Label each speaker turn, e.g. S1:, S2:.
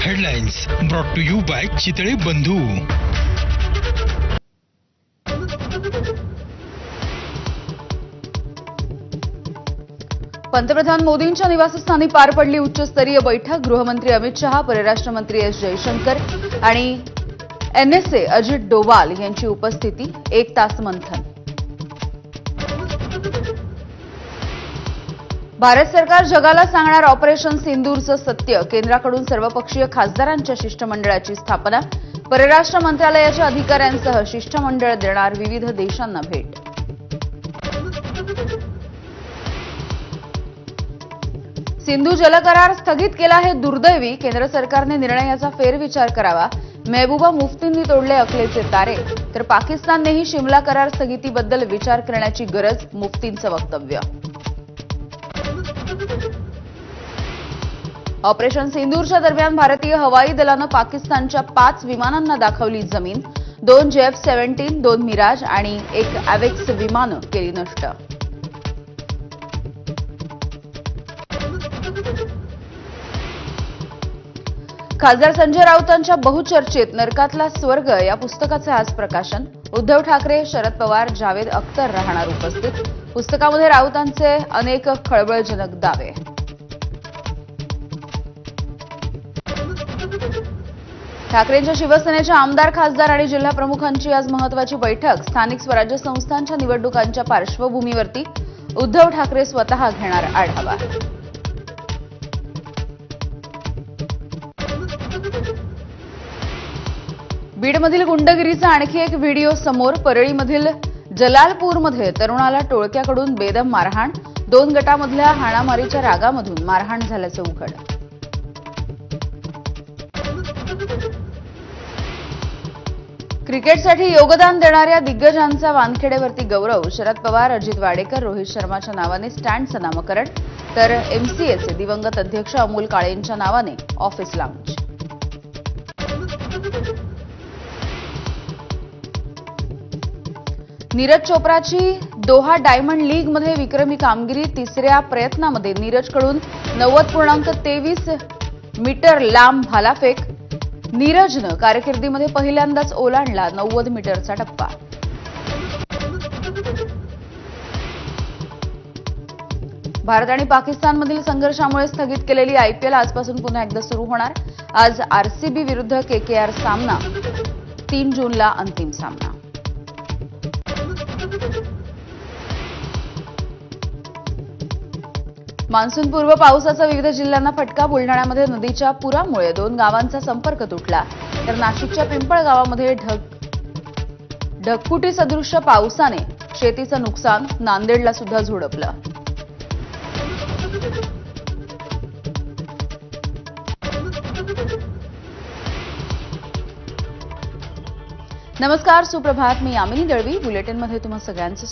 S1: Headlines brought to you by Chitale Bandhu.
S2: पंतप्रधान मोदींच्या निवासस्थानी पार पडली उच्चस्तरीय बैठक. गृहमंत्री अमित शहा, परराष्ट्र मंत्री एस जयशंकर आणि एनएसए अजित डोवाल यांची उपस्थिती. 1 तास मंथन. भारत सरकार जगाला सांगणार ऑपरेशन सिंदूरचं सत्य. केंद्राकडून सर्वपक्षीय खासदारांच्या शिष्टमंडळाची स्थापना. परराष्ट्र मंत्रालयाच्या अधिकाऱ्यांसह शिष्टमंडळ देणार विविध देशांना भेट. सिंधू जलकरार स्थगित केला हे दुर्दैवी. केंद्र सरकारने निर्णयाचा फेरविचार करावा. महबूबा मुफ्तींनी तोडले अकलेचे तारे. तर पाकिस्ताननेही शिमला करार स्थगितीबद्दल विचार करण्याची गरज. मुफ्तींचं वक्तव्य. ऑपरेशन सिंदूरच्या दरम्यान भारतीय हवाई दलानं पाकिस्तानच्या 5 विमानांना दाखवली जमीन. 2 JF-17, 2 मिराज आणि 1 अवेक्स विमानं केली नष्ट. खासदार संजय राऊतांच्या बहुचर्चित नरकातला स्वर्ग या पुस्तकाचे आज प्रकाशन. उद्धव ठाकरे, शरद पवार, जावेद अख्तर राहणार उपस्थित. पुस्तकामध्ये राऊतांचे अनेक खळबळजनक दावे. ठाकरेंच्या शिवसेनेच्या आमदार, खासदार आणि जिल्हा प्रमुखांची आज महत्त्वाची बैठक. स्थानिक स्वराज्य संस्थांच्या निवडणुकांच्या पार्श्वभूमीवरती उद्धव ठाकरे स्वतः घेणार आढावा. बीडमधील गुंडगिरीचा आणखी एक व्हिडिओ समोर. परळीमधील जलालपूरमध्ये तरुणाला टोळक्याकडून बेदम मारहाण. 2 गटामधल्या हाणामारीच्या रागामधून मारहाण झाल्याचं उघड. क्रिकेटसाठी योगदान देणाऱ्या दिग्गजांचा वानखेडेवरती गौरव. शरद पवार, अजित वाडेकर, रोहित शर्माच्या नावाने स्टँडचं नामकरण. तर एमसीएचे दिवंगत अध्यक्ष अमोल काळेंच्या नावाने ऑफिस लाऊंज. नीरज चोप्राची दोहा डायमंड लीगमध्ये विक्रमी कामगिरी. 3ऱ्या प्रयत्नामध्ये नीरजकडून 90.23 मीटर लांब भालाफेक. नीरजनं कारकिर्दीमध्ये पहिल्यांदाच ओलांडला 90 मीटरचा टप्पा. भारत आणि पाकिस्तानमधील संघर्षामुळे स्थगित केलेली आयपीएल आजपासून पुन्हा एकदा सुरू होणार. आज आरसीबी विरुद्ध केकेआर सामना. 3 जूनला अंतिम सामना. मान्सूनपूर्व पावसाचा विविध जिल्ह्यांना फटका. बुलढाण्यामध्ये नदीच्या पुरामुळे 2 गावांचा संपर्क तुटला. तर नाशिकच्या पिंपळगावामध्ये ढगफुटी सदृश्य पावसाने शेतीचं नुकसान. नांदेडला सुद्धा झोडपलं. नमस्कार, सुप्रभात. मी यामिनी दळवी. बुलेटिनमध्ये तुम्हा सगळ्यांचं